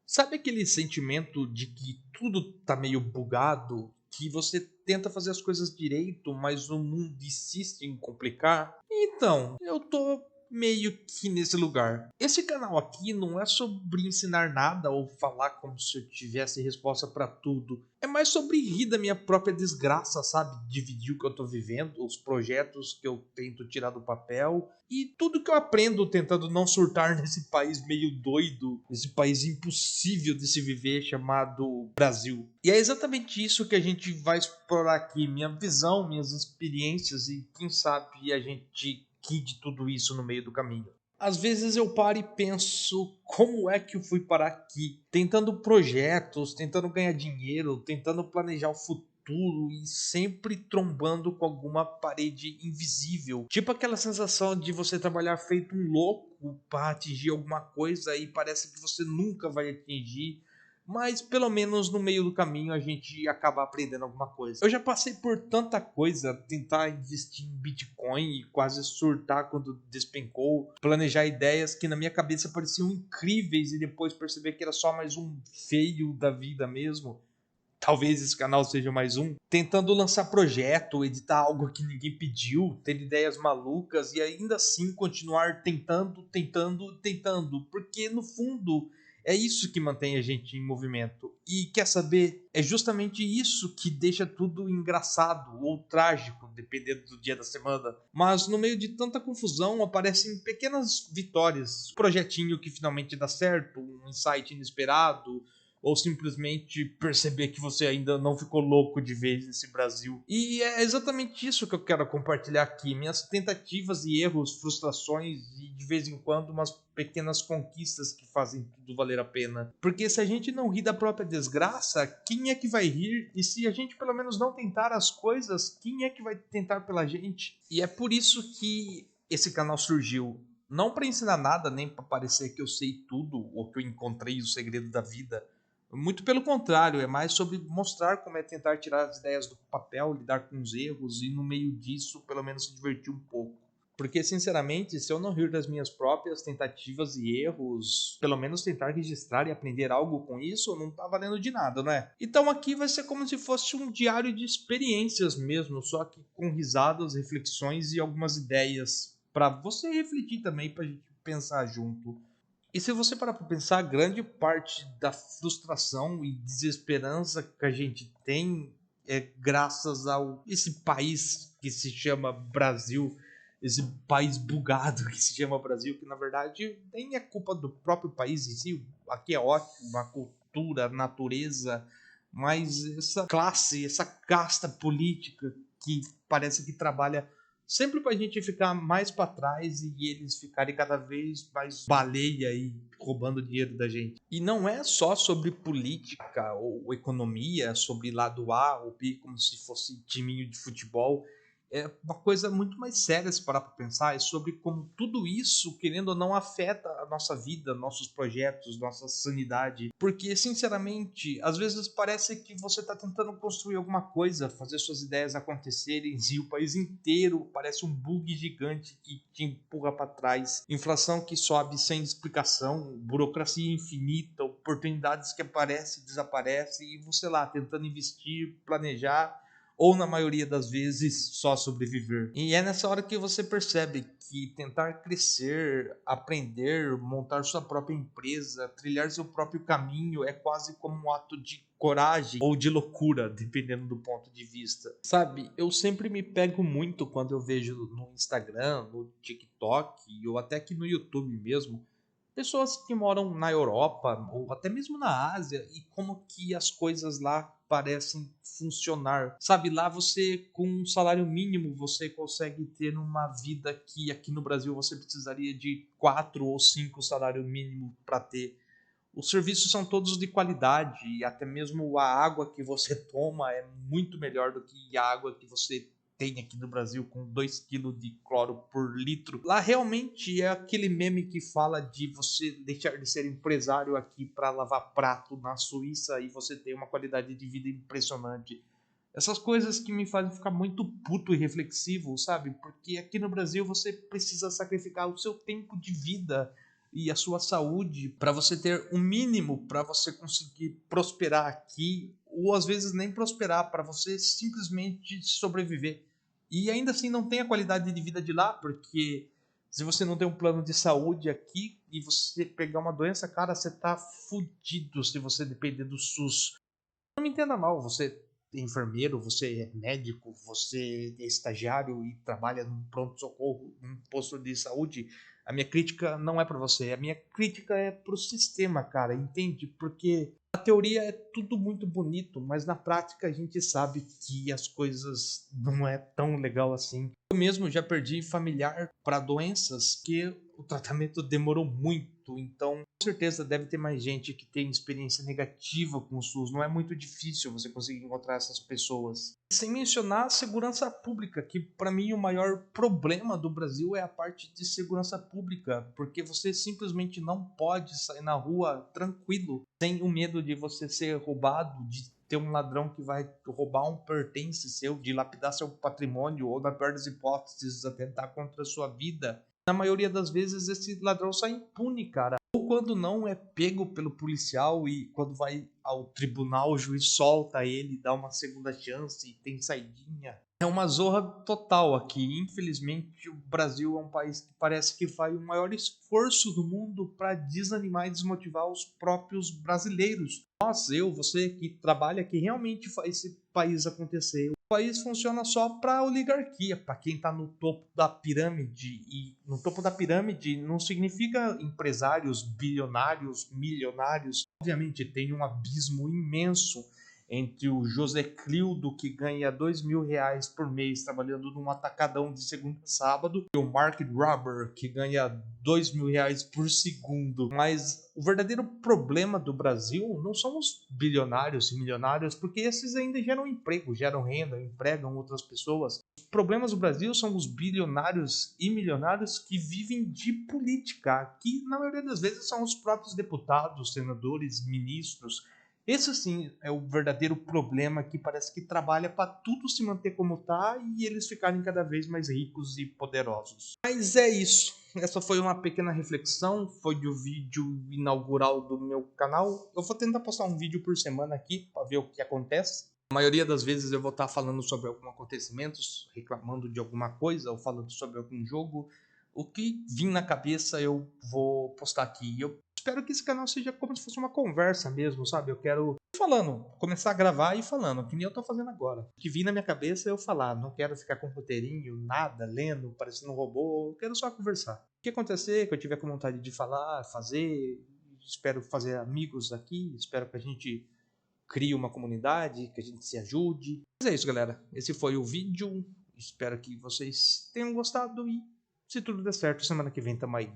Sabe aquele sentimento de que tudo tá meio bugado? Que você tenta fazer as coisas direito, mas o mundo insiste em complicar? Então, eu tô meio que nesse lugar. Esse canal aqui não é sobre ensinar nada ou falar como se eu tivesse resposta pra tudo. É mais sobre rir da minha própria desgraça, sabe? Dividir o que eu tô vivendo, os projetos que eu tento tirar do papel e tudo que eu aprendo tentando não surtar nesse país meio doido, esse país impossível de se viver chamado Brasil. E é exatamente isso que a gente vai explorar aqui, minha visão, minhas experiências e quem sabe a gente ri de tudo isso no meio do caminho. Às vezes eu paro e penso como é que eu fui parar aqui, tentando projetos, tentando ganhar dinheiro, tentando planejar o futuro e sempre trombando com alguma parede invisível. Tipo aquela sensação de você trabalhar feito um louco para atingir alguma coisa e parece que você nunca vai atingir, mas pelo menos no meio do caminho a gente acaba aprendendo alguma coisa. Eu já passei por tanta coisa, tentar investir em Bitcoin e quase surtar quando despencou, planejar ideias que na minha cabeça pareciam incríveis e depois perceber que era só mais um feio da vida mesmo. Talvez esse canal seja mais um. Tentando lançar projeto, editar algo que ninguém pediu, ter ideias malucas e ainda assim continuar tentando. Porque no fundo é isso que mantém a gente em movimento. E quer saber? É justamente isso que deixa tudo engraçado ou trágico, dependendo do dia da semana. Mas no meio de tanta confusão aparecem pequenas vitórias. Um projetinho que finalmente dá certo, um insight inesperado ou simplesmente perceber que você ainda não ficou louco de vez nesse Brasil. E é exatamente isso que eu quero compartilhar aqui, minhas tentativas e erros, frustrações e de vez em quando umas pequenas conquistas que fazem tudo valer a pena. Porque se a gente não rir da própria desgraça, quem é que vai rir? E se a gente pelo menos não tentar as coisas, quem é que vai tentar pela gente? E é por isso que esse canal surgiu. Não para ensinar nada, nem para parecer que eu sei tudo ou que eu encontrei o segredo da vida. Muito pelo contrário, é mais sobre mostrar como é tentar tirar as ideias do papel, lidar com os erros e, no meio disso, pelo menos se divertir um pouco. Porque, sinceramente, se eu não rir das minhas próprias tentativas e erros, pelo menos tentar registrar e aprender algo com isso, não tá valendo de nada, né? Então aqui vai ser como se fosse um diário de experiências mesmo, só que com risadas, reflexões e algumas ideias para você refletir também, pra gente pensar junto. E se você parar para pensar, grande parte da frustração e desesperança que a gente tem é graças a esse país que se chama Brasil, esse país bugado que se chama Brasil, que na verdade nem é culpa do próprio país em si. Aqui é ótimo, a cultura, a natureza, mas essa classe, essa casta política que parece que trabalha sempre pra gente ficar mais pra trás e eles ficarem cada vez mais baleia e roubando dinheiro da gente. E não é só sobre política ou economia, sobre lado A ou B, como se fosse timinho de futebol. É uma coisa muito mais séria se parar para pensar, é sobre como tudo isso, querendo ou não, afeta a nossa vida, nossos projetos, nossa sanidade. Porque, sinceramente, às vezes parece que você está tentando construir alguma coisa, fazer suas ideias acontecerem e o país inteiro parece um bug gigante que te empurra para trás. Inflação que sobe sem explicação, burocracia infinita, oportunidades que aparecem e desaparecem e você lá tentando investir, planejar ou na maioria das vezes só sobreviver. E é nessa hora que você percebe que tentar crescer, aprender, montar sua própria empresa, trilhar seu próprio caminho é quase como um ato de coragem ou de loucura, dependendo do ponto de vista. Sabe, eu sempre me pego muito quando eu vejo no Instagram, no TikTok ou até aqui no YouTube mesmo, pessoas que moram na Europa ou até mesmo na Ásia e como que as coisas lá parecem funcionar. Sabe, lá você com um salário mínimo você consegue ter uma vida que aqui no Brasil você precisaria de 4 ou 5 salários mínimos para ter. Os serviços são todos de qualidade e até mesmo a água que você toma é muito melhor do que a água que você tem aqui no Brasil com 2 quilos de cloro por litro. Lá realmente é aquele meme que fala de você deixar de ser empresário aqui para lavar prato na Suíça e você ter uma qualidade de vida impressionante. Essas coisas que me fazem ficar muito puto e reflexivo, sabe? Porque aqui no Brasil você precisa sacrificar o seu tempo de vida e a sua saúde para você ter o mínimo para você conseguir prosperar aqui, ou às vezes nem prosperar, para você simplesmente sobreviver. E ainda assim não tem a qualidade de vida de lá, porque se você não tem um plano de saúde aqui e você pegar uma doença, cara, você tá fudido se você depender do SUS. Não me entenda mal, você é enfermeiro, você é médico, você é estagiário e trabalha num pronto-socorro, num posto de saúde. A minha crítica não é para você, a minha crítica é pro sistema, cara, entende? Porque a teoria é tudo muito bonito, mas na prática a gente sabe que as coisas não é tão legal assim. Eu mesmo já perdi familiar para doenças que o tratamento demorou muito, então com certeza deve ter mais gente que tem experiência negativa com o SUS. Não é muito difícil você conseguir encontrar essas pessoas. Sem mencionar a segurança pública, que para mim o maior problema do Brasil é a parte de segurança pública, porque você simplesmente não pode sair na rua tranquilo, sem o medo de você ser roubado, de ter um ladrão que vai roubar um pertence seu, dilapidar seu patrimônio ou, na pior das hipóteses, atentar contra a sua vida. Na maioria das vezes esse ladrão sai impune, cara. Ou quando não é pego pelo policial e quando vai ao tribunal o juiz solta ele, dá uma segunda chance e tem saidinha. É uma zorra total aqui. Infelizmente o Brasil é um país que parece que faz o maior esforço do mundo para desanimar e desmotivar os próprios brasileiros. Nós, eu, você que trabalha, que realmente faz esse país acontecer. O país funciona só para a oligarquia, para quem está no topo da pirâmide. E no topo da pirâmide não significa empresários bilionários, milionários. Obviamente tem um abismo imenso entre o José Clildo, que ganha R$ 2.000 por mês trabalhando num atacadão de segunda a sábado, e o Mark Robber, que ganha R$ 2.000 por segundo. Mas o verdadeiro problema do Brasil não são os bilionários e milionários, porque esses ainda geram emprego, geram renda, empregam outras pessoas. Os problemas do Brasil são os bilionários e milionários que vivem de política, que na maioria das vezes são os próprios deputados, senadores, ministros. Esse sim é o verdadeiro problema, que parece que trabalha para tudo se manter como tá e eles ficarem cada vez mais ricos e poderosos. Mas é isso. Essa foi uma pequena reflexão, foi o vídeo inaugural do meu canal. Eu vou tentar postar um vídeo por semana aqui para ver o que acontece. A maioria das vezes eu vou estar falando sobre algum acontecimento, reclamando de alguma coisa ou falando sobre algum jogo. O que vir na cabeça eu vou postar aqui. Eu espero que esse canal seja como se fosse uma conversa mesmo, sabe? Eu quero ir falando, começar a gravar e falando, que nem eu tô fazendo agora. O que vir na minha cabeça é eu falar, não quero ficar com roteirinho, nada, lendo, parecendo um robô, eu quero só conversar. O que acontecer, que eu tiver com vontade de falar, fazer, espero fazer amigos aqui, espero que a gente crie uma comunidade, que a gente se ajude. Mas é isso, galera. Esse foi o vídeo. Espero que vocês tenham gostado e, se tudo der certo, semana que vem tamo aí.